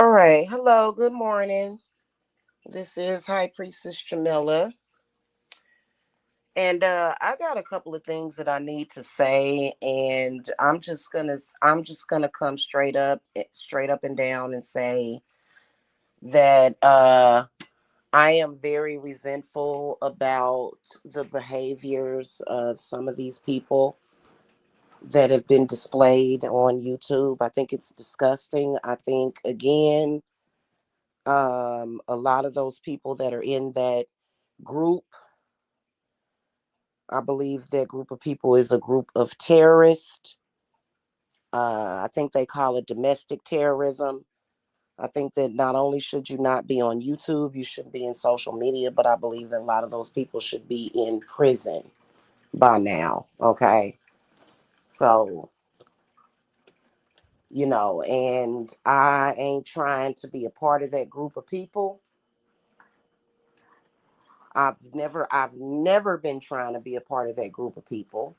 All right. Hello. Good morning. This is High Priestess Jamila, and I got a couple of things that I need to say, and I'm just gonna come straight up and down, and say that I am very resentful about the behaviors of some of these people that have been displayed on YouTube. I think it's disgusting. I think again, a lot of those people that are in that group, I believe that group of people is a group of terrorists. I think they call it domestic terrorism. I think that not only should you not be on YouTube, you shouldn't be in social media, but I believe that a lot of those people should be in prison by now. Okay. So, and I ain't trying to be a part of that group of people. I've never been trying to be a part of that group of people.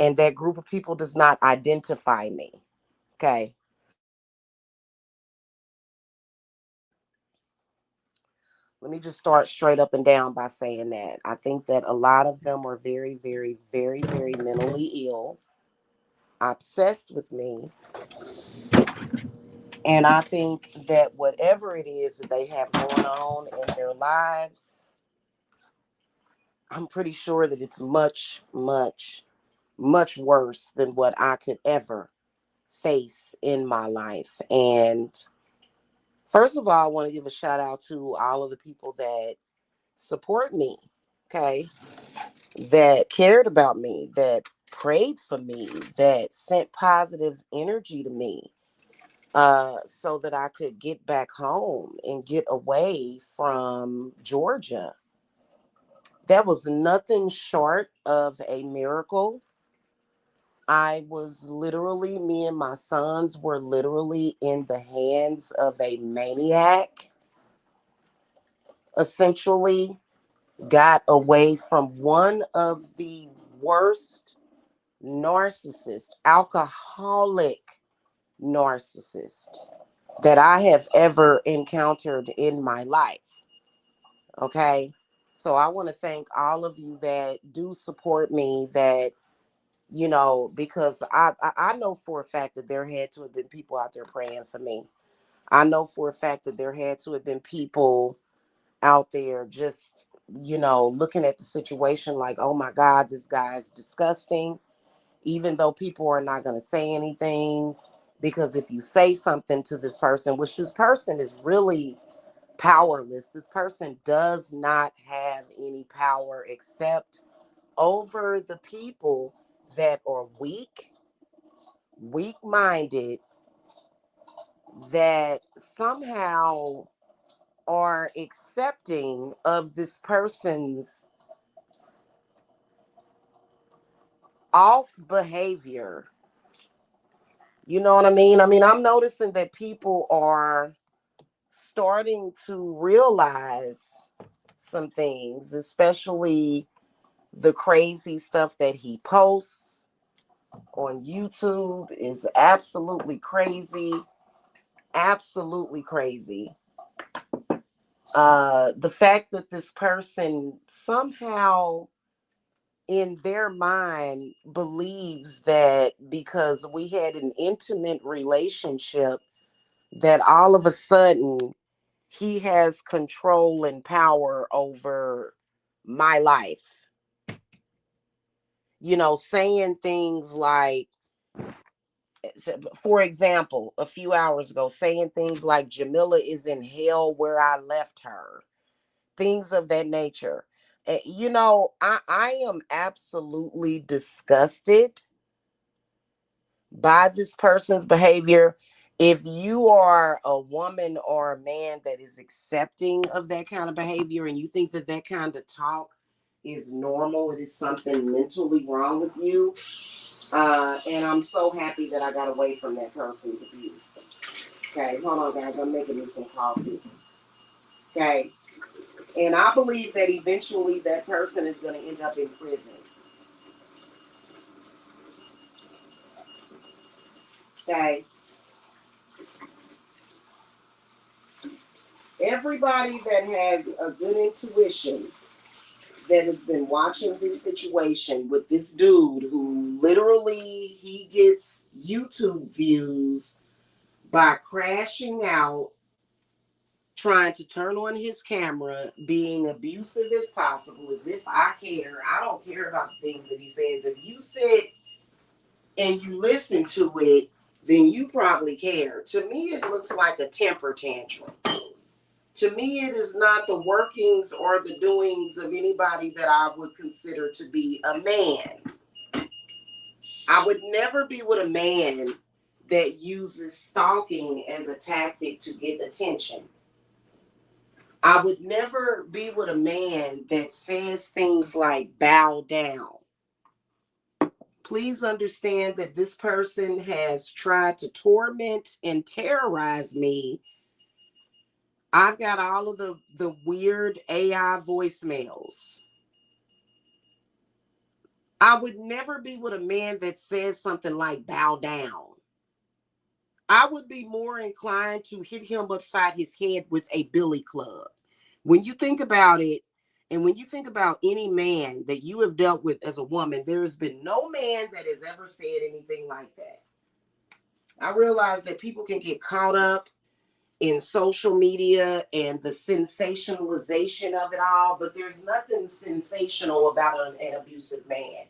And that group of people does not identify me. Okay. Let me just start straight up and down by saying that. I think that a lot of them are very, very, very, very mentally ill, obsessed with me. And I think that whatever it is that they have going on in their lives, I'm pretty sure that it's much, much, much worse than what I could ever face in my life. And first of all, I want to give a shout out to all of the people that support me, okay, that cared about me, that prayed for me, that sent positive energy to me, so that I could get back home and get away from Georgia. That was nothing short of a miracle. Me and my sons were literally in the hands of a maniac, essentially got away from one of the worst narcissist, alcoholic narcissist that I have ever encountered in my life. Okay. So I want to thank all of you that do support me, that, because I know for a fact that there had to have been people out there praying for me. I know for a fact that there had to have been people out there just, looking at the situation like, oh my God, this guy is disgusting, even though people are not going to say anything. Because if you say something to this person, which this person is really powerless, this person does not have any power except over the people that are weak minded, that somehow are accepting of this person's off behavior. You know what I mean? I mean, I'm noticing that people are starting to realize some things, especially the crazy stuff that he posts on YouTube is absolutely crazy. Absolutely crazy. The fact that this person somehow in their mind believes that because we had an intimate relationship, that all of a sudden he has control and power over my life. Saying things like, for example, a few hours ago, saying things like Jamila is in hell where I left her, things of that nature. I am absolutely disgusted by this person's behavior. If you are a woman or a man that is accepting of that kind of behavior and you think that that kind of talk is normal, it is something mentally wrong with you. And I'm so happy that I got away from that person's abuse. Okay, hold on, guys. I'm making me some coffee. Okay. And I believe that eventually that person is going to end up in prison. Okay. everybody that has a good intuition that has been watching this situation with this dude who literally he gets YouTube views by crashing out, trying to turn on his camera, being abusive as possible, as if I care. I don't care about the things that he says. If you sit and you listen to it, then you probably care. To me, it looks like a temper tantrum. To me, it is not the workings or the doings of anybody that I would consider to be a man. I would never be with a man that uses stalking as a tactic to get attention. I would never be with a man that says things like bow down. Please understand that this person has tried to torment and terrorize me. I've got all of the weird AI voicemails. I would never be with a man that says something like bow down. I would be more inclined to hit him upside his head with a billy club. When you think about it, and when you think about any man that you have dealt with as a woman, there has been no man that has ever said anything like that. I realize that people can get caught up in social media and the sensationalization of it all, but there's nothing sensational about an abusive man.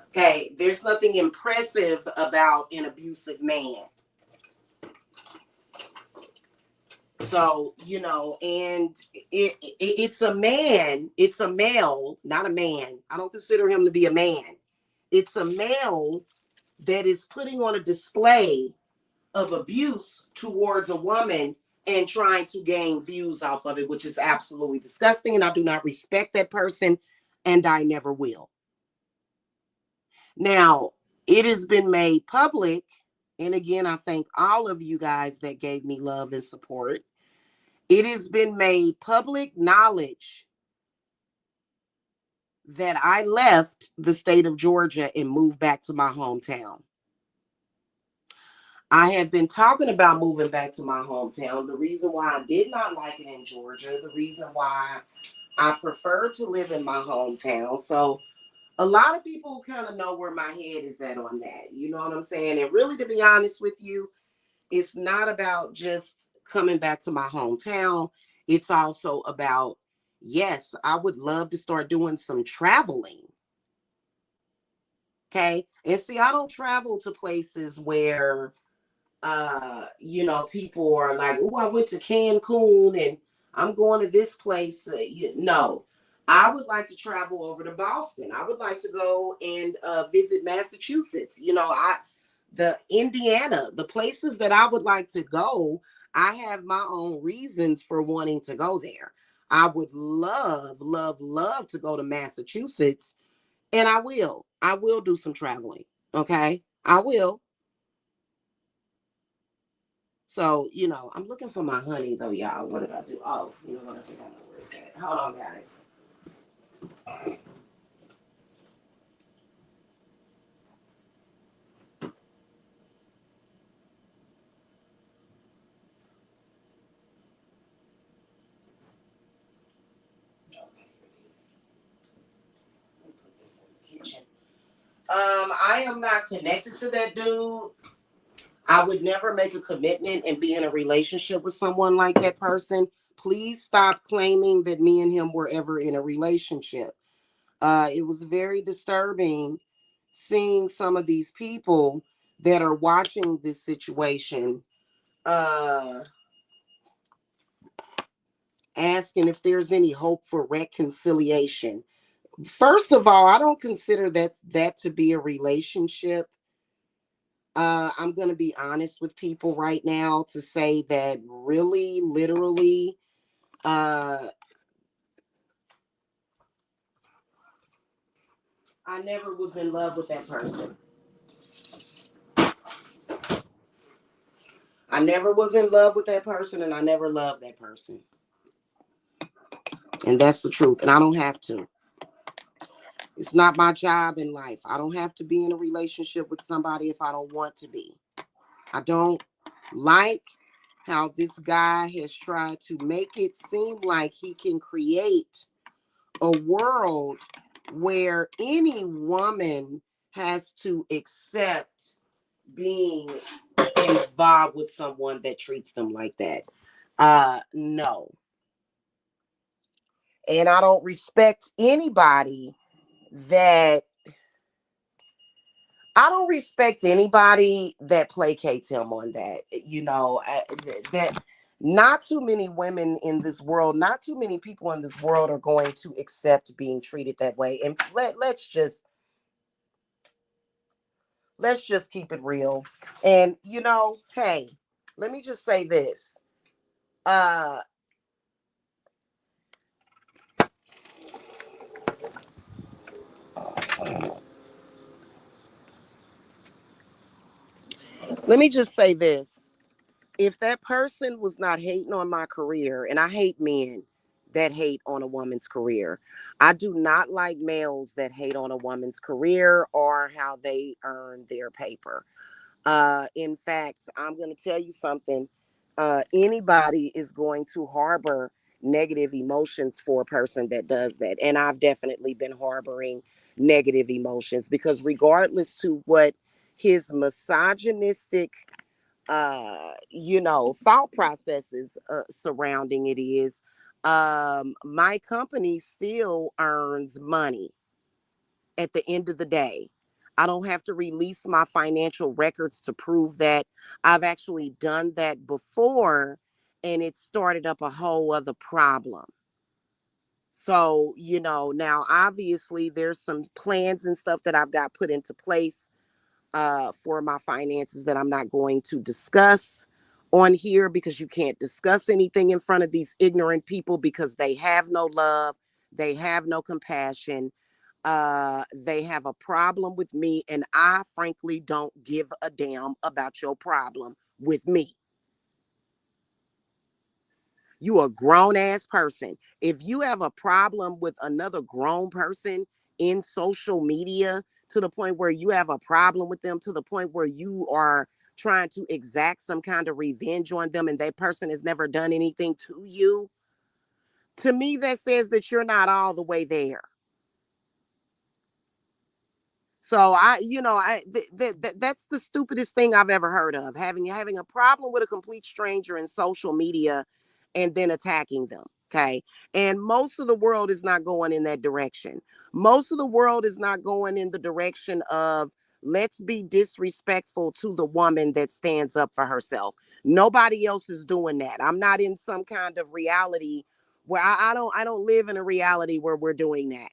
Okay, there's nothing impressive about an abusive man. So, and it's a man, it's a male, not a man. I don't consider him to be a man. It's a male that is putting on a display of abuse towards a woman and trying to gain views off of it, which is absolutely disgusting. And I do not respect that person, and I never will. Now, it has been made public. And again, I thank all of you guys that gave me love and support. It has been made public knowledge that I left the state of Georgia and moved back to my hometown. I had been talking about moving back to my hometown. The reason why I did not like it in Georgia, the reason why I prefer to live in my hometown. So a lot of people kind of know where my head is at on that. You know what I'm saying? And really, to be honest with you, it's not about just coming back to my hometown. It's also about, yes, I would love to start doing some traveling. Okay. And see, I don't travel to places where people are like, oh, I went to Cancun and I'm going to this place. No, I would like to travel over to Boston. I would like to go and visit Massachusetts. The Indiana, the places that I would like to go, I have my own reasons for wanting to go there. I would love, love, love to go to Massachusetts, and I will. I will do some traveling. Okay, I will. So, I'm looking for my honey though, y'all. What did I do? Oh, you know what? I think I know where it's at. Hold on, guys. Okay, here it is. Let me put this in the kitchen. I am not connected to that dude. I would never make a commitment and be in a relationship with someone like that person. Please stop claiming that me and him were ever in a relationship. It was very disturbing seeing some of these people that are watching this situation asking if there's any hope for reconciliation. First of all, I don't consider that to be a relationship. I'm going to be honest with people right now to say that really, literally, I never was in love with that person. I never was in love with that person, and I never loved that person. And that's the truth. And I don't have to. It's not my job in life. I don't have to be in a relationship with somebody if I don't want to be. I don't like how this guy has tried to make it seem like he can create a world where any woman has to accept being involved with someone that treats them like that. No. And I don't respect anybody that placates him on that. That not too many women in this world, not too many people in this world are going to accept being treated that way. And let's just keep it real. And hey, let me just say this. Uh Let me just say this. If that person was not hating on my career, and I hate men that hate on a woman's career. I do not like males that hate on a woman's career or how they earn their paper. In fact, I'm going to tell you something. Anybody is going to harbor negative emotions for a person that does that. And I've definitely been harboring negative emotions because regardless to what his misogynistic thought processes surrounding it is, my company still earns money at the end of the day. I don't have to release my financial records to prove that. I've actually done that before, and it started up a whole other problem. So, now obviously there's some plans and stuff that I've got put into place for my finances that I'm not going to discuss on here because you can't discuss anything in front of these ignorant people because they have no love, they have no compassion, they have a problem with me, and I frankly don't give a damn about your problem with me. You a grown ass person. If you have a problem with another grown person in social media to the point where you have a problem with them, to the point where you are trying to exact some kind of revenge on them and that person has never done anything to you, to me that says that you're not all the way there. So that's the stupidest thing I've ever heard of. Having a problem with a complete stranger in social media and then attacking them. Okay. And most of the world is not going in that direction. Most of the world is not going in the direction of let's be disrespectful to the woman that stands up for herself. Nobody else is doing that. I'm not in some kind of reality where I don't live in a reality where we're doing that.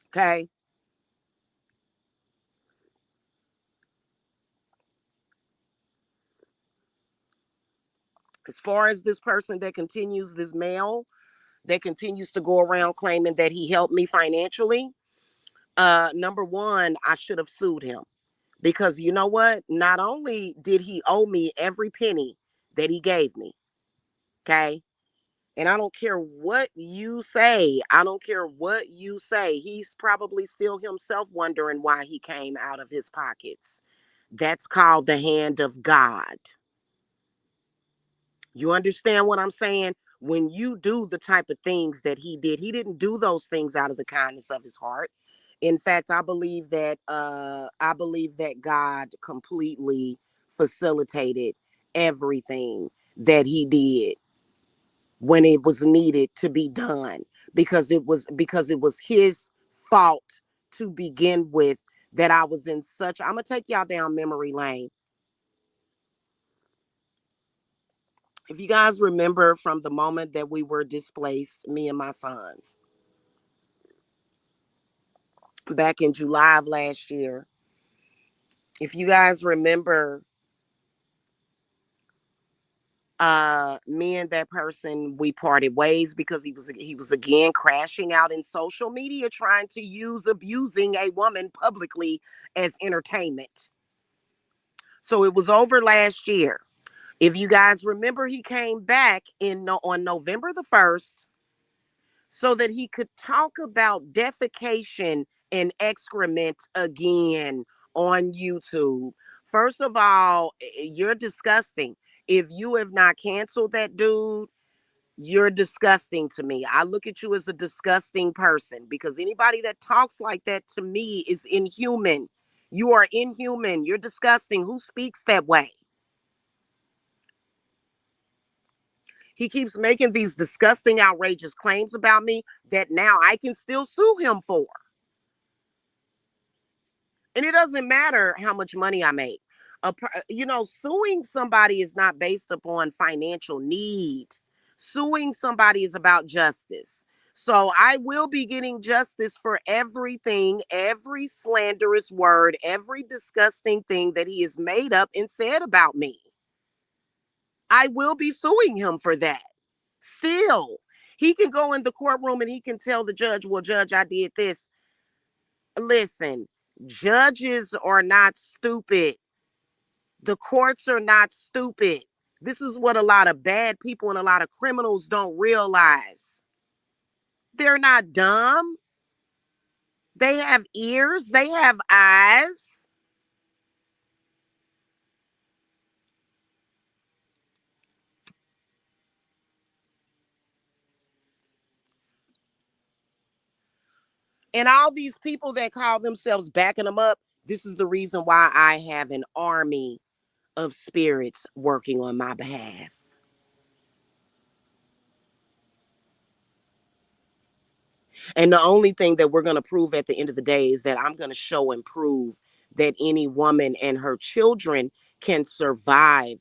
Okay. As far as this person that continues, this male that continues to go around claiming that he helped me financially, number one, I should have sued him because you know what? Not only did he owe me every penny that he gave me, okay? And I don't care what you say. I don't care what you say. He's probably still himself wondering why he came out of his pockets. That's called the hand of God. You understand what I'm saying? When you do the type of things that he didn't do those things out of the kindness of his heart. In fact, I believe that God completely facilitated everything that he did when it was needed to be done because it was his fault to begin with that I was in such. I'm gonna take y'all down memory lane. If you guys remember from the moment that we were displaced, me and my sons, back in July of last year, if you guys remember, me and that person, we parted ways because he was again crashing out in social media trying to use abusing a woman publicly as entertainment. So it was over last year. If you guys remember, he came back on November the 1st so that he could talk about defecation and excrement again on YouTube. First of all, you're disgusting. If you have not canceled that dude, you're disgusting to me. I look at you as a disgusting person because anybody that talks like that to me is inhuman. You are inhuman. You're disgusting. Who speaks that way? He keeps making these disgusting, outrageous claims about me that now I can still sue him for. And it doesn't matter how much money I make. Suing somebody is not based upon financial need. Suing somebody is about justice. So I will be getting justice for everything, every slanderous word, every disgusting thing that he has made up and said about me. I will be suing him for that. Still, he can go in the courtroom and he can tell the judge, well, judge, I did this. Listen, judges are not stupid. The courts are not stupid. This is what a lot of bad people and a lot of criminals don't realize. They're not dumb. They have ears, they have eyes. And all these people that call themselves backing them up, this is the reason why I have an army of spirits working on my behalf. And the only thing that we're going to prove at the end of the day is that I'm going to show and prove that any woman and her children can survive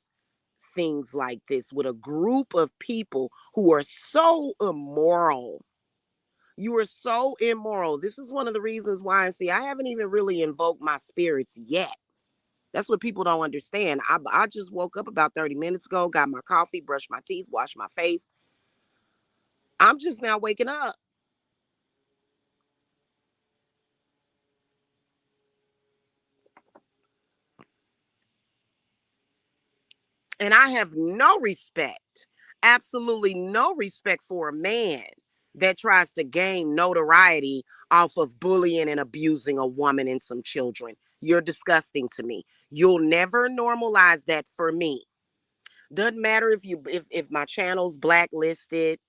things like this with a group of people who are so immoral. You are so immoral. This is one of the reasons why, see, I haven't even really invoked my spirits yet. That's what people don't understand. I just woke up about 30 minutes ago, got my coffee, brushed my teeth, washed my face. I'm just now waking up. And I have no respect, absolutely no respect for a man that tries to gain notoriety off of bullying and abusing a woman and some children. You're disgusting to me. You'll never normalize that for me. Doesn't matter if my channel's blacklisted,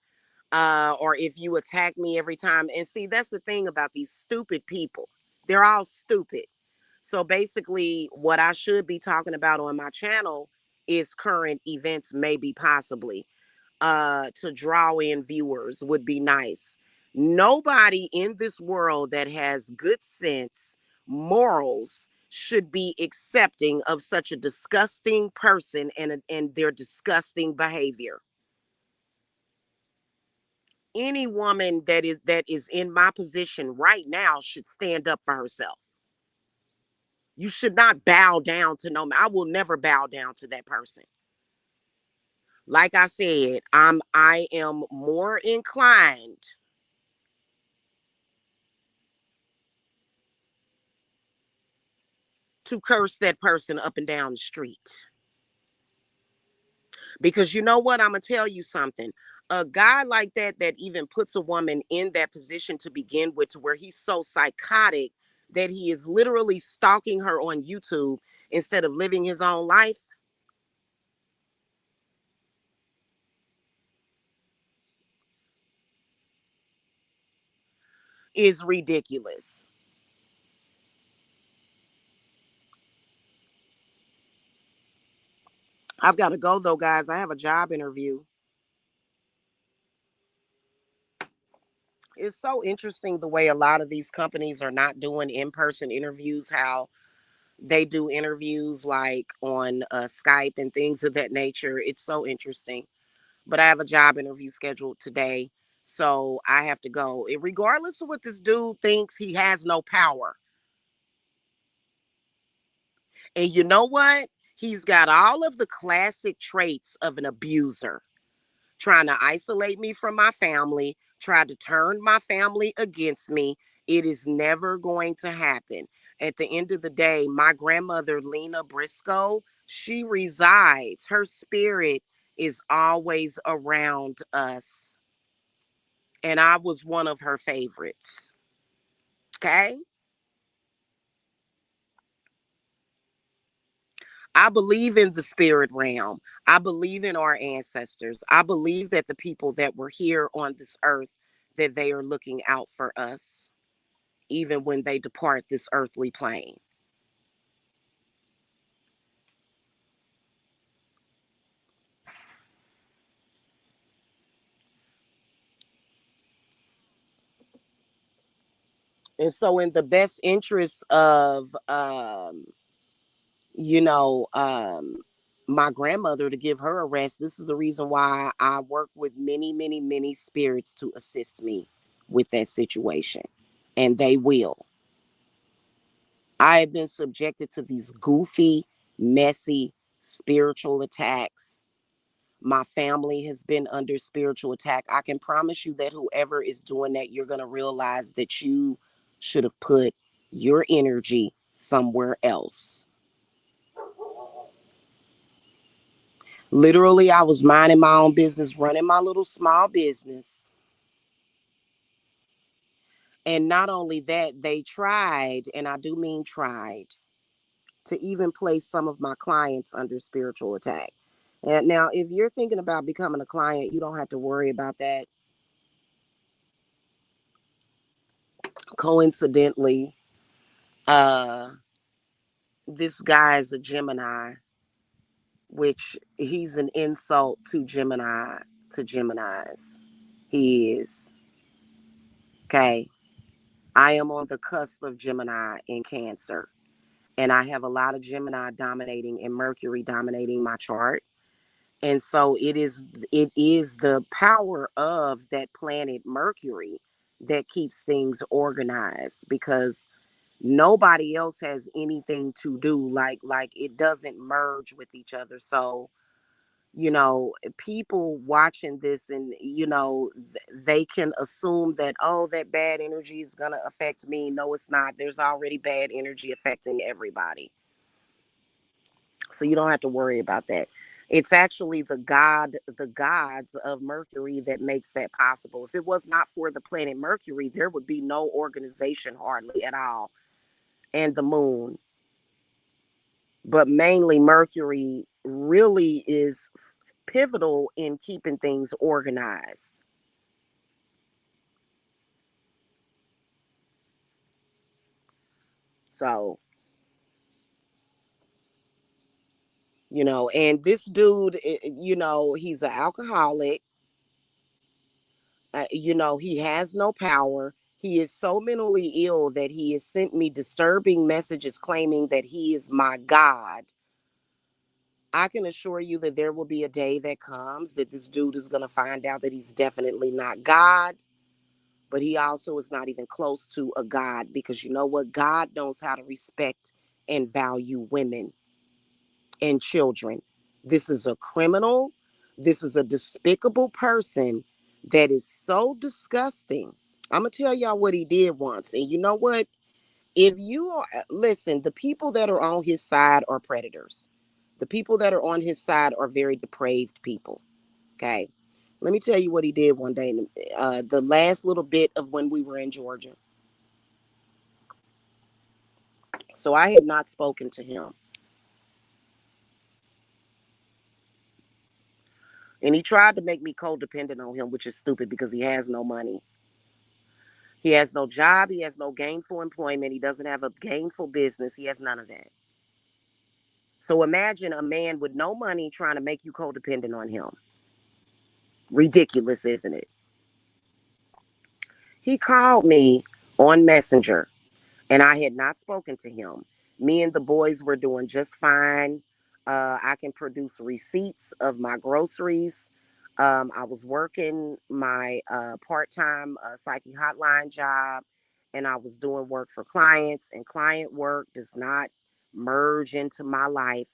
or if you attack me every time. And see, that's the thing about these stupid people. They're all stupid. So basically, what I should be talking about on my channel is current events, maybe possibly, to draw in viewers would be nice. Nobody in this world that has good sense, morals, should be accepting of such a disgusting person and their disgusting behavior. Any woman that is in my position right now should stand up for herself. You should not bow down to no man. I will never bow down to that person. Like I said, I am more inclined to curse that person up and down the street. Because you know what? I'm gonna tell you something. A guy like that even puts a woman in that position to begin with, to where he's so psychotic that he is literally stalking her on YouTube instead of living his own life, is ridiculous. I've got to go though, guys. I have a job interview. It's so interesting the way a lot of these companies are not doing in-person interviews, how they do interviews like on Skype and things of that nature. It's so interesting. But I have a job interview scheduled today, so I have to go. And regardless of what this dude thinks, he has no power. And you know what? He's got all of the classic traits of an abuser, trying to isolate me from my family, tried to turn my family against me. It is never going to happen. At the end of the day, my grandmother, Lena Briscoe, she resides. Her spirit is always around us. And I was one of her favorites. Okay? I believe in the spirit realm. I believe in our ancestors. I believe that the people that were here on this earth, that they are looking out for us, even when they depart this earthly plane. And so, in the best interest of, you know, my grandmother, to give her a rest, this is the reason why I work with many, many, many spirits to assist me with that situation. And they will. I have been subjected to these goofy, messy spiritual attacks. My family has been under spiritual attack. I can promise you that whoever is doing that, you're going to realize that you should have put your energy somewhere else. Literally, I was minding my own business, running my little small business. And not only that, they tried, and I do mean tried, to even place some of my clients under spiritual attack. And now, if you're thinking about becoming a client, you don't have to worry about that. Coincidentally, uh, this guy is a Gemini, which he's an insult to Geminis. He is. Okay. I am on the cusp of Gemini in Cancer. And I have a lot of Gemini dominating and Mercury dominating my chart. And so it is the power of that planet Mercury that keeps things organized, because nobody else has anything to do, like it doesn't merge with each other. So, people watching this, and they can assume that, oh, that bad energy is going to affect me. No, it's not. There's already bad energy affecting everybody. So you don't have to worry about that. It's actually the gods of Mercury that makes that possible. If it was not for the planet Mercury, there would be no organization hardly at all. And the moon. But mainly Mercury really is pivotal in keeping things organized. So, and this dude, he's an alcoholic. He has no power. He is so mentally ill that he has sent me disturbing messages claiming that he is my God. I can assure you that there will be a day that comes that this dude is going to find out that he's definitely not God, but he also is not even close to a God, because you know what? God knows how to respect and value women and children. This is a criminal. This is a despicable person that is so disgusting. I'm going to tell y'all what he did once. And you know what? If you are, listen, the people that are on his side are predators. The people that are on his side are very depraved people. Okay. Let me tell you what he did one day. The last little bit of when we were in Georgia. So I had not spoken to him. And he tried to make me codependent on him, which is stupid because he has no money. He has no job. He has no gainful employment. He doesn't have a gainful business. He has none of that. So imagine a man with no money trying to make you codependent on him. Ridiculous, isn't it? He called me on Messenger, and I had not spoken to him. Me and the boys were doing just fine. I can produce receipts of my groceries. I was working my part-time psyche hotline job, and I was doing work for clients, and client work does not merge into my life.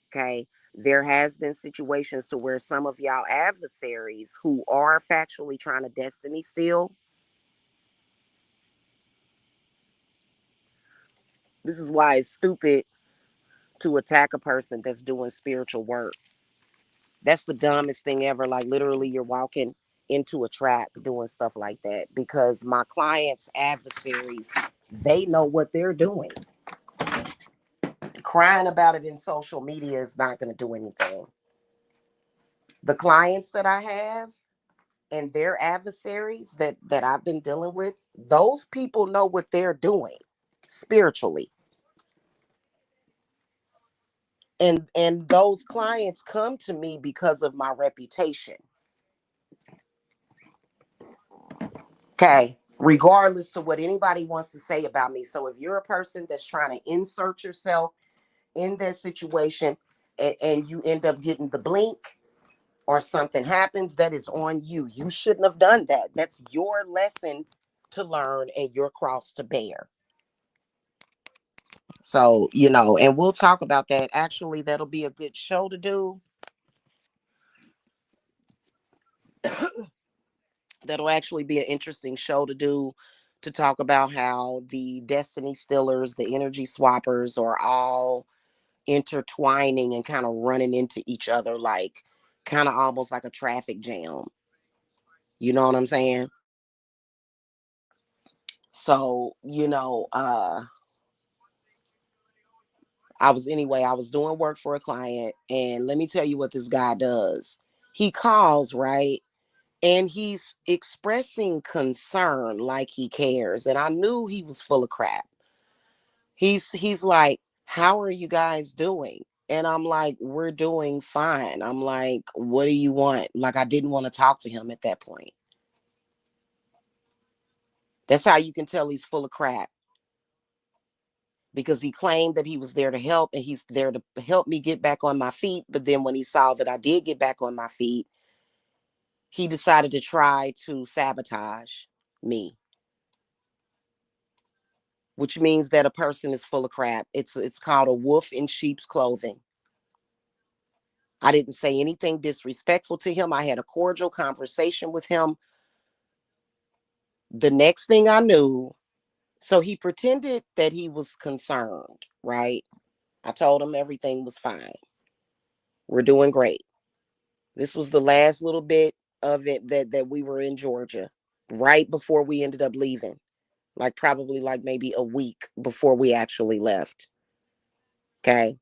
Okay. There has been situations to where some of y'all adversaries who are factually trying to destiny steal. This is why it's stupid to attack a person that's doing spiritual work. That's the dumbest thing ever. Like, literally, you're walking into a trap doing stuff like that, because my clients' adversaries, they know what they're doing. Crying about it in social media is not going to do anything. The clients that I have and their adversaries that I've been dealing with, those people know what they're doing spiritually. And those clients come to me because of my reputation. Okay. Regardless to what anybody wants to say about me. So if you're a person that's trying to insert yourself in that situation, and you end up getting the blink, or something happens, that is on you. You shouldn't have done that. That's your lesson to learn and your cross to bear. So, and we'll talk about that. Actually, that'll be a good show to do. That'll actually be an interesting show to do, to talk about how the destiny stealers, the energy swappers, are all intertwining and kind of running into each other, like kind of almost like a traffic jam. You know what I'm saying? So, I was doing work for a client, and let me tell you what this guy does. He calls, right? And he's expressing concern like he cares. And I knew he was full of crap. He's like, "How are you guys doing?" And I'm like, "We're doing fine." I'm like, "What do you want?" Like, I didn't want to talk to him at that point. That's how you can tell he's full of crap, because he claimed that he was there to help and he's there to help me get back on my feet. But then when he saw that I did get back on my feet, he decided to try to sabotage me, which means that a person is full of crap. It's called a wolf in sheep's clothing. I didn't say anything disrespectful to him. I had a cordial conversation with him. The next thing I knew, so he pretended that he was concerned, right? I told him everything was fine. We're doing great. This was the last little bit of it that we were in Georgia, right before we ended up leaving. Like probably like maybe a week before we actually left. Okay.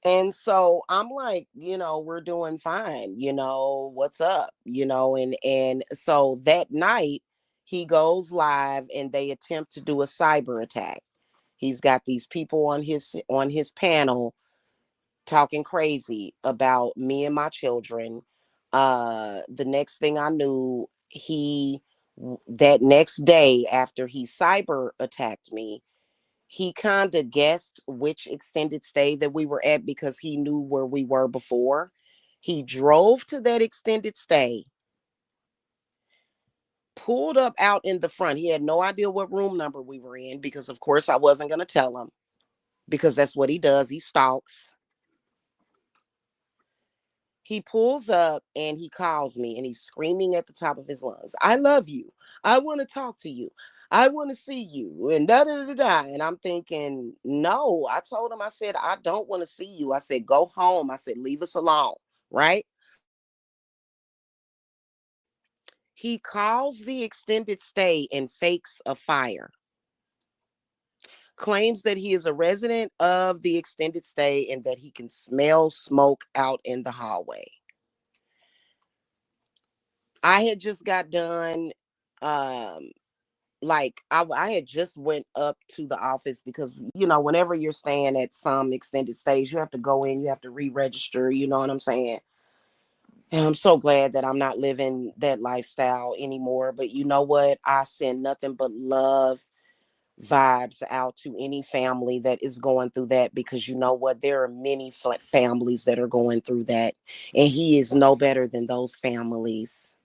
And so I'm like, we're doing fine, what's up, and so that night he goes live and they attempt to do a cyber attack. He's got these people on his panel talking crazy about me and my children. The next thing I knew, that next day after he cyber attacked me, he kind of guessed which extended stay that we were at because he knew where we were before. He drove to that extended stay, pulled up out in the front. He had no idea what room number we were in because, of course, I wasn't going to tell him, because that's what he does. He stalks. He pulls up and he calls me and he's screaming at the top of his lungs, "I love you. I want to talk to you. I want to see you." And da da da da. And I'm thinking, no, I told him, I said, "I don't want to see you." I said, "Go home." I said, "Leave us alone." Right? He calls the extended stay and fakes a fire, claims that he is a resident of the extended stay and that he can smell smoke out in the hallway. I had just got done, um like I had just went up to the office because whenever you're staying at some extended stays, you have to go in, you have to re-register, you know what I'm saying? And I'm so glad that I'm not living that lifestyle anymore. But you know what? I send nothing but love vibes out to any family that is going through that, because you know what? There are many families that are going through that, and he is no better than those families.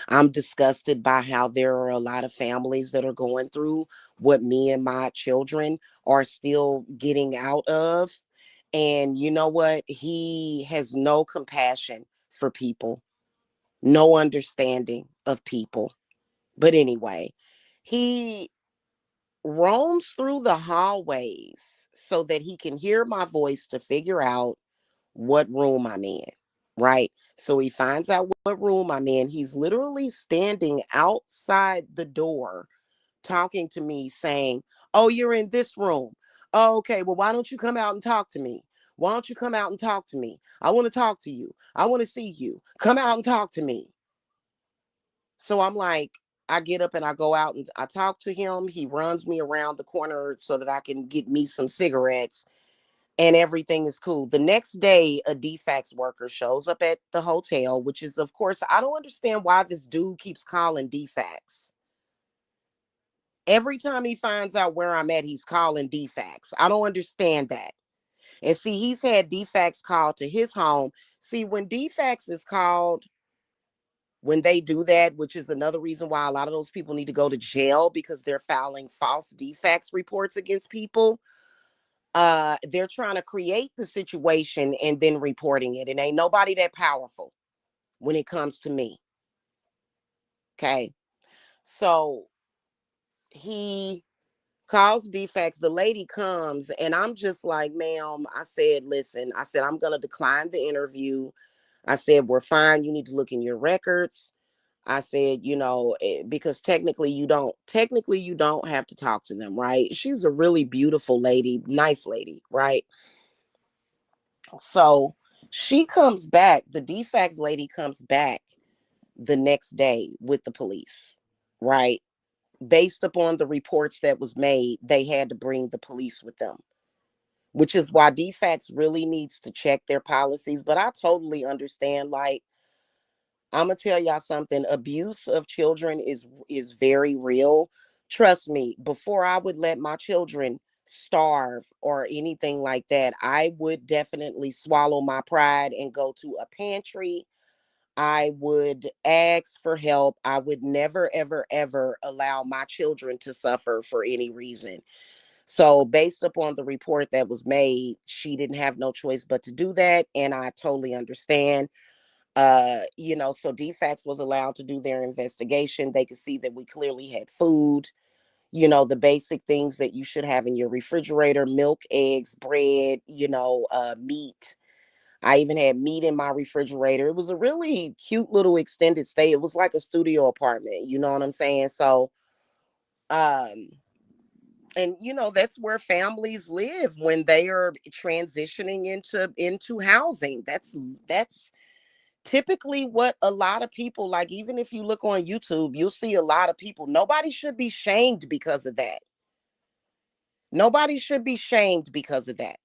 I'm disgusted by how there are a lot of families that are going through what me and my children are still getting out of. And you know what? He has no compassion for people, no understanding of people. But anyway, he roams through the hallways so that he can hear my voice to figure out what room I'm in, right? So he finds out what room I'm in. He's literally standing outside the door talking to me saying, "Oh, you're in this room. Oh, okay, well, why don't you come out and talk to me? Why don't you come out and talk to me? I want to talk to you. I want to see you. Come out and talk to me." So I'm like, I get up and I go out and I talk to him. He runs me around the corner so that I can get me some cigarettes, and everything is cool. The next day, a DFAX worker shows up at the hotel, which is, of course, I don't understand why this dude keeps calling DFAX. Every time he finds out where I'm at, he's calling DFAX. I don't understand that. And see, he's had DFAX called to his home. See, when DFAX is called, when they do that, which is another reason why a lot of those people need to go to jail because they're filing false DFAX reports against people. They're trying to create the situation and then reporting it. And ain't nobody that powerful when it comes to me. Okay. So he calls defects. The lady comes and I'm just like, ma'am, I said, listen, I said, I'm going to decline the interview. I said, we're fine. You need to look in your records. I said, because technically you don't have to talk to them, right? She's a really beautiful lady, nice lady, right? So she comes back, the defects lady comes back the next day with the police, right? Based upon the reports that was made, they had to bring the police with them, which is why DFAX really needs to check their policies. But I totally understand. Like, I'm gonna tell y'all something. Abuse of children is very real. Trust me. Before I would let my children starve or anything like that, I would definitely swallow my pride and go to a pantry. I would ask for help. I would never, ever, ever allow my children to suffer for any reason. So, based upon the report that was made, she didn't have no choice but to do that. And I totally understand. So DFAX was allowed to do their investigation. They could see that we clearly had food, the basic things that you should have in your refrigerator: milk, eggs, bread, meat. I even had meat in my refrigerator. It was a really cute little extended stay. It was like a studio apartment, you know what I'm saying? So, um, and that's where families live when they are transitioning into housing. That's typically what a lot of people like. Even if you look on YouTube, you'll see a lot of people. Nobody should be shamed because of that. Nobody should be shamed because of that.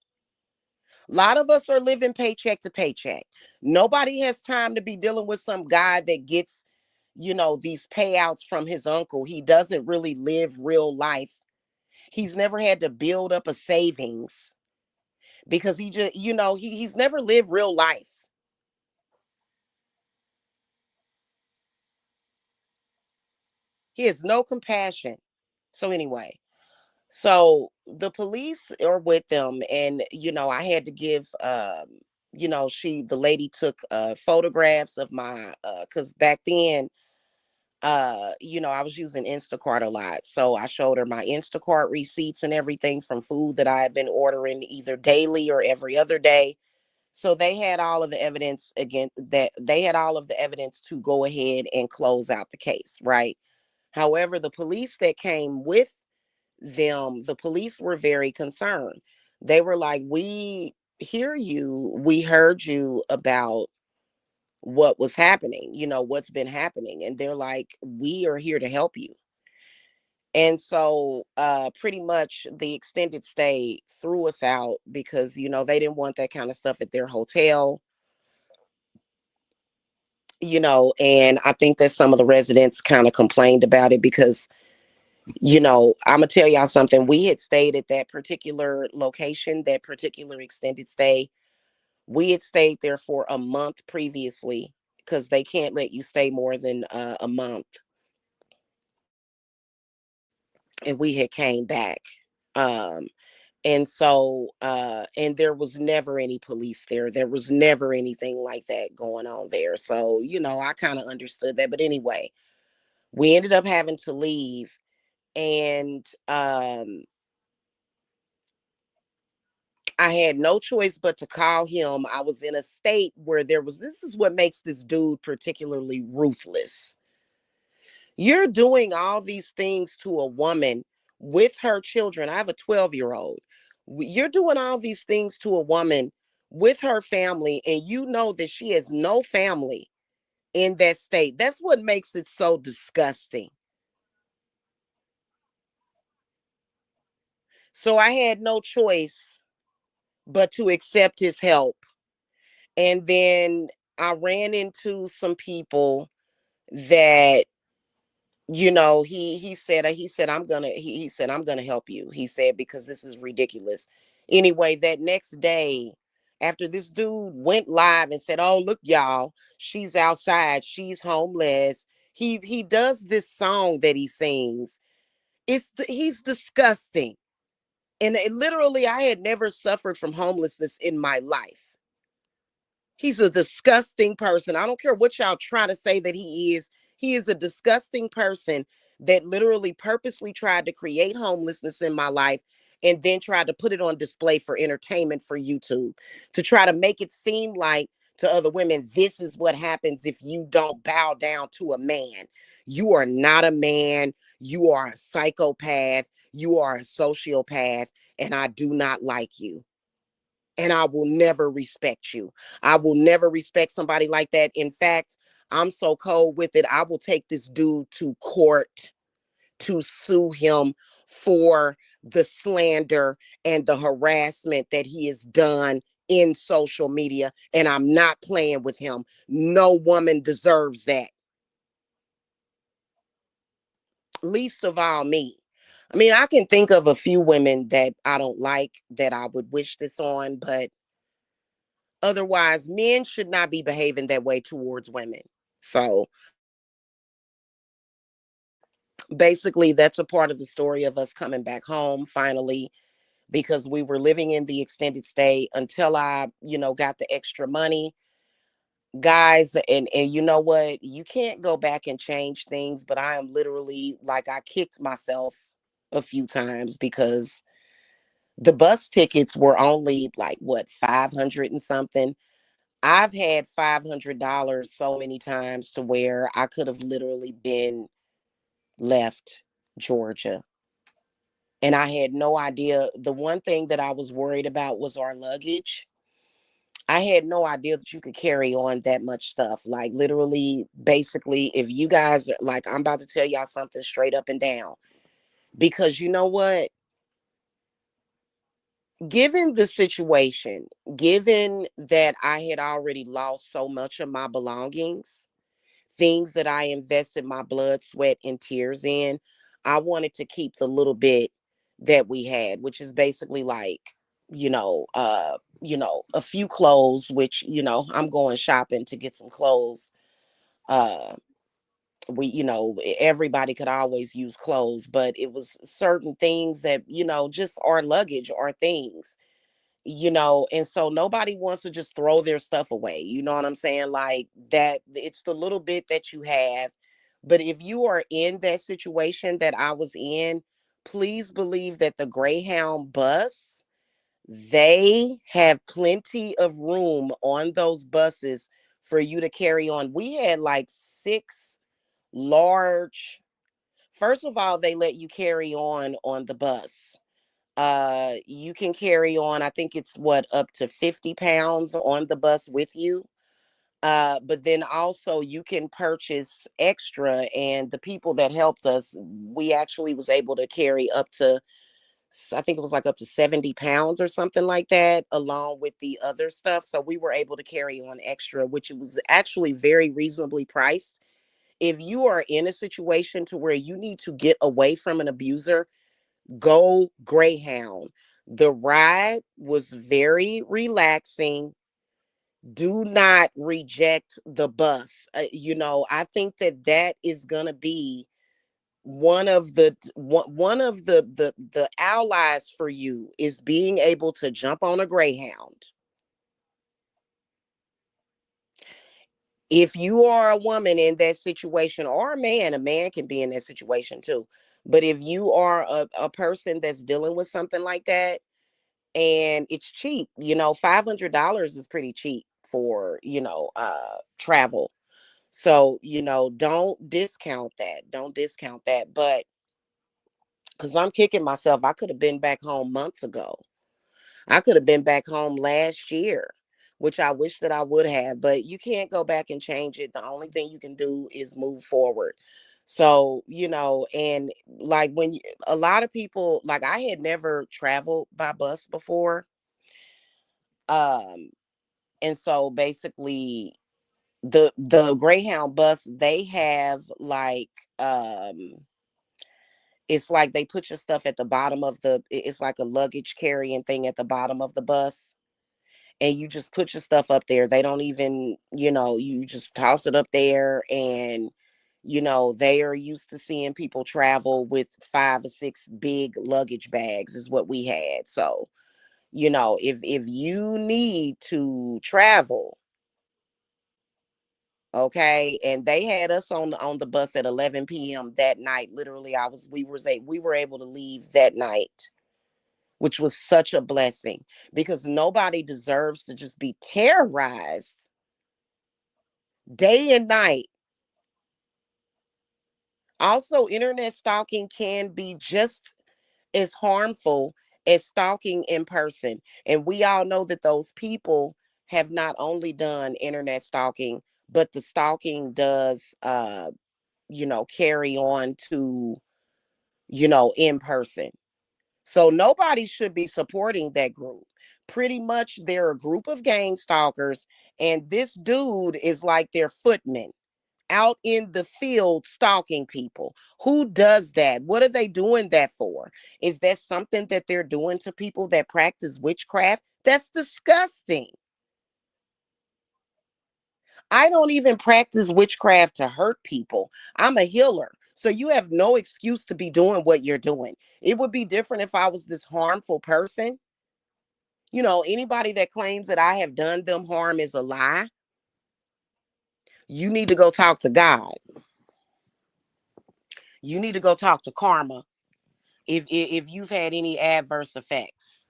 A lot of us are living paycheck to paycheck. Nobody has time to be dealing with some guy that gets, these payouts from his uncle. He doesn't really live real life. He's never had to build up a savings because he just, he's never lived real life. He has no compassion. So anyway, so the police are with them, and I had to give the lady took photographs of my because back then I was using Instacart a lot. So I showed her my Instacart receipts and everything from food that I had been ordering either daily or every other day. So they had all of the evidence again that they had all of the evidence to go ahead and close out the case, right? However, the police that came with them, the police were very concerned. They were like, "We hear you. We heard you about what was happening, what's been happening." And they're like, "We are here to help you." And so pretty much the extended stay threw us out because, they didn't want that kind of stuff at their hotel, and I think that some of the residents kind of complained about it because, I'm gonna tell y'all something. We had stayed at that particular location, that particular extended stay. We had stayed there for a month previously because they can't let you stay more than a month. And we had came back. Um, and so, and there was never any police there. There was never anything like that going on there. So, I kind of understood that. But anyway, we ended up having to leave. And I had no choice but to call him. I was in a state where this is what makes this dude particularly ruthless. You're doing all these things to a woman with her children. I have a 12-year-old. You're doing all these things to a woman with her family, and you know that she has no family in that state. That's what makes it so disgusting. So I had no choice but to accept his help. And then I ran into some people that, he said he said I'm gonna help you. He said, because this is ridiculous. Anyway, that next day, after this dude went live and said, "Oh, look, y'all, she's outside, she's homeless." He does this song that he sings. He's disgusting. And literally, I had never suffered from homelessness in my life. He's a disgusting person. I don't care what y'all try to say that he is. He is a disgusting person that literally purposely tried to create homelessness in my life and then tried to put it on display for entertainment for YouTube to try to make it seem like to other women, this is what happens if you don't bow down to a man. You are not a man. You are a psychopath. You are a sociopath, and I do not like you, and I will never respect you. I will never respect somebody like that. In fact, I'm so cold with it. I will take this dude to court to sue him for the slander and the harassment that he has done in social media. And I'm not playing with him. No woman deserves that, least of all me. I mean, I can think of a few women that I don't like that I would wish this on, but otherwise, men should not be behaving that way towards women. So basically, that's a part of the story of us coming back home finally, because we were living in the extended stay until I, got the extra money. Guys, and you know what? You can't go back and change things, but I am literally like, I kicked myself a few times because the bus tickets were only like what, 500 and something. I've had $500 so many times to where I could have literally been left Georgia. And I had no idea. The one thing that I was worried about was our luggage. I had no idea that you could carry on that much stuff. Like, literally, basically, if you guys are like, I'm about to tell y'all something straight up and down. Because you know what? Given the situation, given that I had already lost so much of my belongings, things that I invested my blood, sweat, and tears in, I wanted to keep the little bit that we had, which is basically like, a few clothes, which, I'm going shopping to get some clothes. Uh, everybody could always use clothes, but it was certain things that, just our luggage or things, and so nobody wants to just throw their stuff away. You know what I'm saying? Like that, it's the little bit that you have. But if you are in that situation that I was in, please believe that the Greyhound bus, they have plenty of room on those buses for you to carry on. We had like six large, first of all, they let you carry on the bus. You can carry on, I think it's what, up to 50 pounds on the bus with you. But then also you can purchase extra, and the people that helped us, we actually was able to carry up to, I think it was like up to 70 pounds or something like that, along with the other stuff. So we were able to carry on extra, which it was actually very reasonably priced. If you are in a situation to where you need to get away from an abuser, go Greyhound. The ride was very relaxing. Do not reject the bus. I think that that is going to be one of the allies for you, is being able to jump on a Greyhound. If you are a woman in that situation, or a man can be in that situation too. But if you are a person that's dealing with something like that, and it's cheap. $500 is pretty cheap for, travel. So, don't discount that. Don't discount that. But because I'm kicking myself, I could have been back home months ago. I could have been back home last year, which I wish that I would have, but you can't go back and change it. The only thing you can do is move forward. So, and like a lot of people, like I had never traveled by bus before. Um, and so basically the Greyhound bus, they have like, it's like they put your stuff at the bottom of it's like a luggage carrying thing at the bottom of the bus, and you just put your stuff up there. They don't even, you just toss it up there, and they are used to seeing people travel with 5 or 6 big luggage bags is what we had. So, if you need to travel, okay, and they had us on the bus at 11 p.m. that night. Literally, we were able to leave that night, which was such a blessing, because nobody deserves to just be terrorized day and night. Also, internet stalking can be just as harmful as stalking in person. And we all know that those people have not only done internet stalking, but the stalking does, carry on to, in person. So nobody should be supporting that group. Pretty much they're a group of gang stalkers, and this dude is like their footman out in the field stalking people. Who does that? What are they doing that for? Is that something that they're doing to people that practice witchcraft? That's disgusting. I don't even practice witchcraft to hurt people. I'm a healer. So you have no excuse to be doing what you're doing. It would be different if I was this harmful person. Anybody that claims that I have done them harm is a lie. You need to go talk to God. You need to go talk to karma if you've had any adverse effects.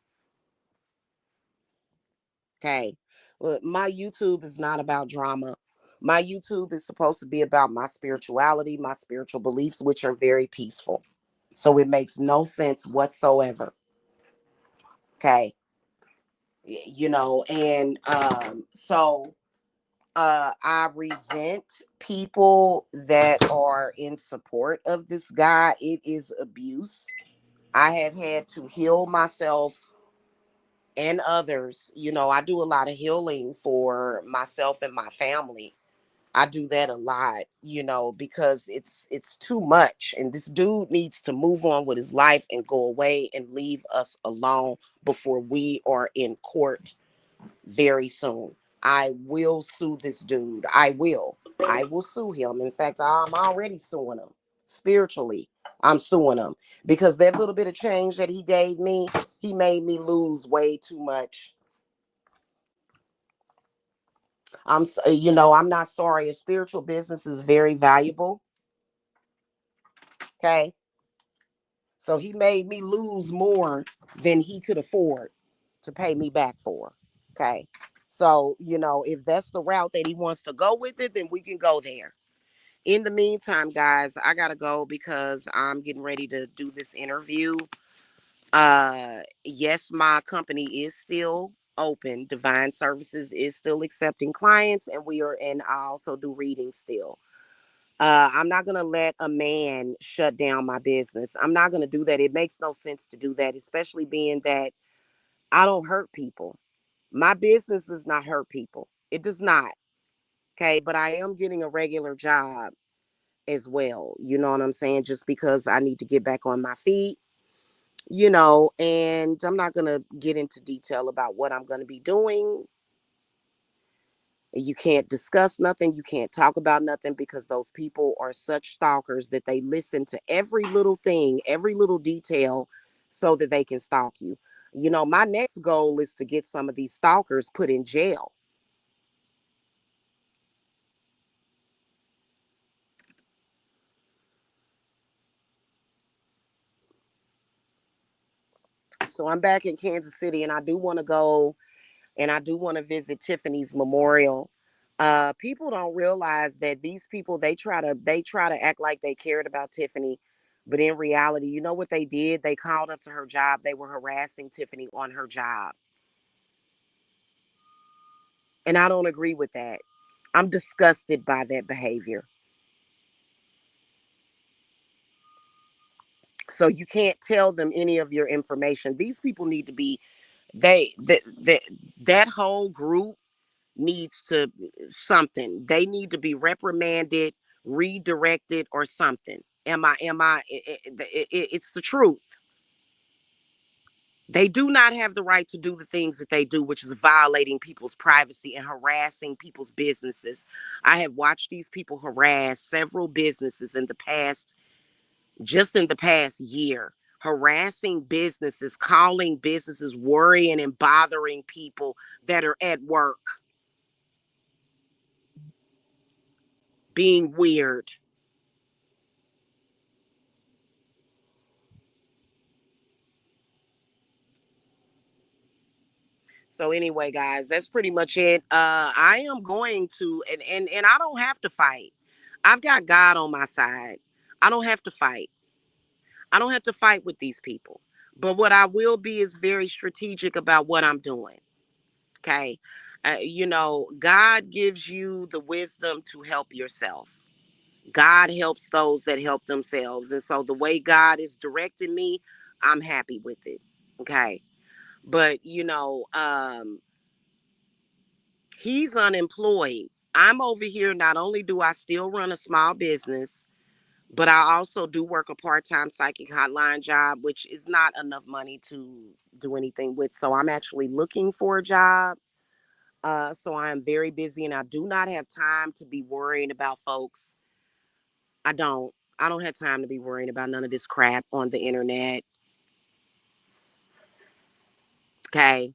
Okay. Well, my YouTube is not about drama. My YouTube is supposed to be about my spirituality, my spiritual beliefs, which are very peaceful. So it makes no sense whatsoever. Okay. And so I resent people that are in support of this guy. It is abuse. I have had to heal myself and others. I do a lot of healing for myself and my family. I do that a lot, because it's too much, and this dude needs to move on with his life and go away and leave us alone before we are in court very soon. I will sue this dude. I will. I will sue him. In fact, I'm already suing him spiritually. I'm suing him because that little bit of change that he gave me, he made me lose way too much. I'm not sorry. A spiritual business is very valuable. Okay. So he made me lose more than he could afford to pay me back for. Okay. So, if that's the route that he wants to go with it, then we can go there. In the meantime, guys, I got to go because I'm getting ready to do this interview. Yes, my company is still open. Divine Services is still accepting clients, and I also do readings still. I'm not going to let a man shut down my business. I'm not going to do that. It makes no sense to do that, especially being that I don't hurt people. My business does not hurt people. It does not. Okay. But I am getting a regular job as well. You know what I'm saying? Just because I need to get back on my feet, and I'm not going to get into detail about what I'm going to be doing. You can't discuss nothing. You can't talk about nothing because those people are such stalkers that they listen to every little thing, every little detail so that they can stalk you. My next goal is to get some of these stalkers put in jail. So I'm back in Kansas City, and I do want to go, and I do want to visit Tiffany's memorial. People don't realize that these people, they try to act like they cared about Tiffany, but in reality, you know what they did? They called up to her job. They were harassing Tiffany on her job, and I don't agree with that. I'm disgusted by that behavior. So you can't tell them any of your information. These people need to be that whole group needs to something. They need to be reprimanded, redirected, or something. It's the truth. They do not have the right to do the things that they do, which is violating people's privacy and harassing people's businesses. I have watched these people harass several businesses in the past, just in the past year, harassing businesses, calling businesses, worrying and bothering people that are at work, being weird. So anyway, guys, that's pretty much it. I am going to, and I don't have to fight. I've got God on my side. I don't have to fight. I don't have to fight with these people. But what I will be is very strategic about what I'm doing. Okay. God gives you the wisdom to help yourself. God helps those that help themselves. And so the way God is directing me, I'm happy with it. Okay. But, he's unemployed. I'm over here. Not only do I still run a small business, but I also do work a part-time psychic hotline job, which is not enough money to do anything with. So I'm actually looking for a job. So I am very busy, and I do not have time to be worrying about folks. I don't. I don't have time to be worrying about none of this crap on the internet. Okay.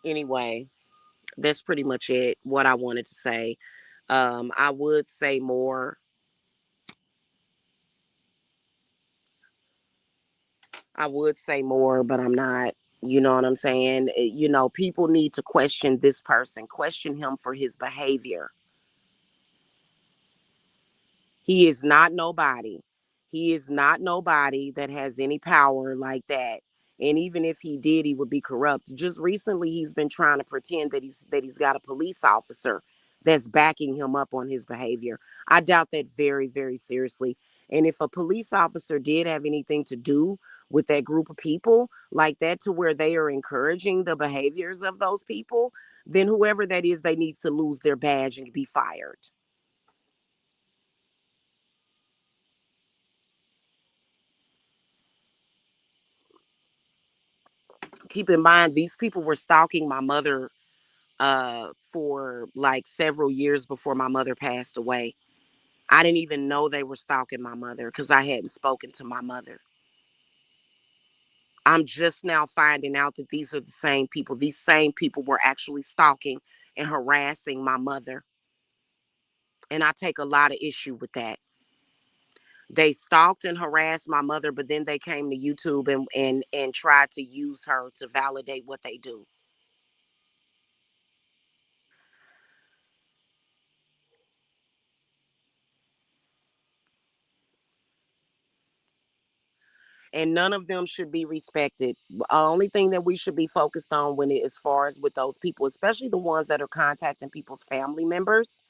Anyway, that's pretty much it. What I wanted to say. I would say more. I would say more, but I'm not. You know what I'm saying? People need to question this person, question him for his behavior. He is not nobody. He is not nobody that has any power like that. And even if he did, he would be corrupt. Just recently, he's been trying to pretend that he's got a police officer that's backing him up on his behavior. I doubt that very, very seriously. And if a police officer did have anything to do with that group of people like that, to where they are encouraging the behaviors of those people, then whoever that is, they need to lose their badge and be fired. Keep in mind, these people were stalking my mother for like several years before my mother passed away. I didn't even know they were stalking my mother because I hadn't spoken to my mother. I'm just now finding out that these are the same people. These same people were actually stalking and harassing my mother. And I take a lot of issue with that. They stalked and harassed my mother, but then they came to YouTube and tried to use her to validate what they do. And none of them should be respected. The only thing that we should be focused on when it, as far as with those people, especially the ones that are contacting people's family members,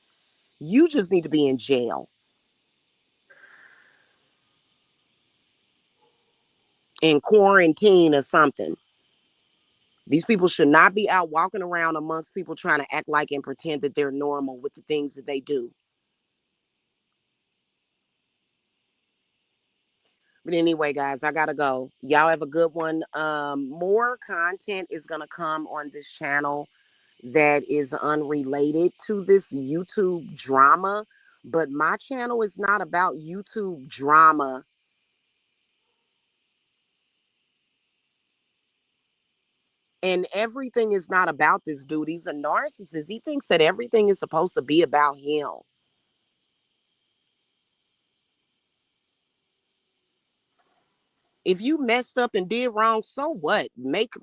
you just need to be in jail, in quarantine or something. These people should not be out walking around amongst people trying to act like and pretend that they're normal with the things that they do. But anyway, guys, I gotta go. Y'all have a good one. More content is gonna come on this channel that is unrelated to this YouTube drama. But my channel is not about YouTube drama. And everything is not about this dude. He's a narcissist. He thinks that everything is supposed to be about him. If you messed up and did wrong, so what? Make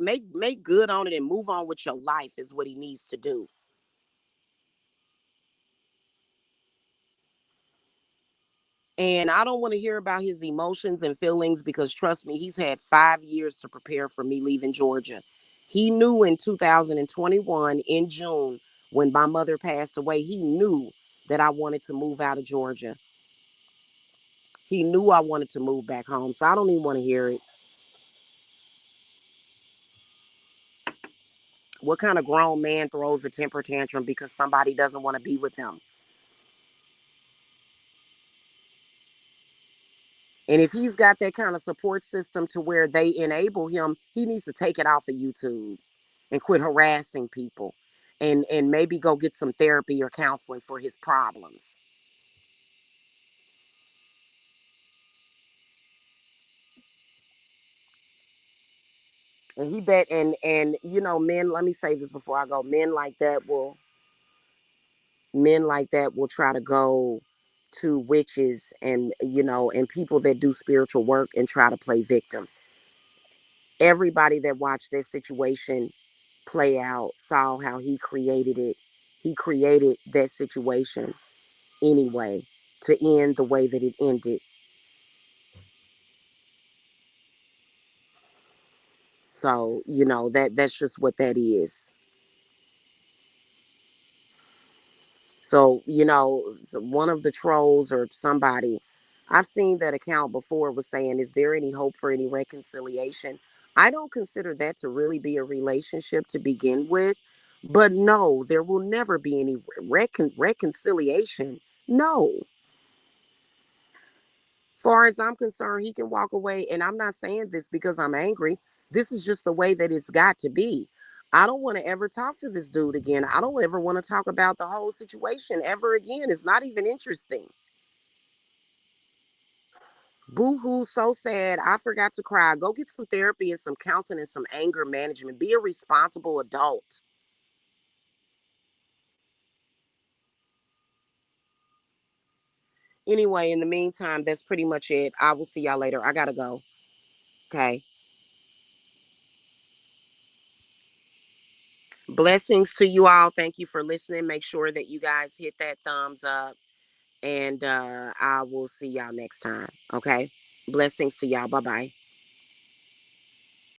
good on it and move on with your life is what he needs to do. And I don't want to hear about his emotions and feelings because trust me, he's had 5 years to prepare for me leaving Georgia. He knew in 2021 in June when my mother passed away, he knew that I wanted to move out of Georgia. He knew I wanted to move back home. So I don't even want to hear it. What kind of grown man throws a temper tantrum because somebody doesn't want to be with them? And if he's got that kind of support system to where they enable him, he needs to take it off of YouTube and quit harassing people and maybe go get some therapy or counseling for his problems. And he bet and you know, men, let me say this before I go. Men like that will try to go to witches and you know and people that do spiritual work and try to play victim. Everybody that watched that situation play out saw how he created it. He created that situation anyway to end the way that it ended. So, you know, that's just what that is. So, you know, one of the trolls or somebody, I've seen that account before was saying, is there any hope for any reconciliation? I don't consider that to really be a relationship to begin with. But no, there will never be any reconciliation. No. Far as I'm concerned, he can walk away. And I'm not saying this because I'm angry. This is just the way that it's got to be. I don't want to ever talk to this dude again. I don't ever want to talk about the whole situation ever again. It's not even interesting. Boo hoo, so sad. I forgot to cry. Go get some therapy and some counseling and some anger management. Be a responsible adult. Anyway, in the meantime, that's pretty much it. I will see y'all later. I gotta go. Okay. Blessings to you all. Thank you for listening. Make sure that you guys hit that thumbs up. And I will see y'all next time. Okay. Blessings to y'all. Bye bye.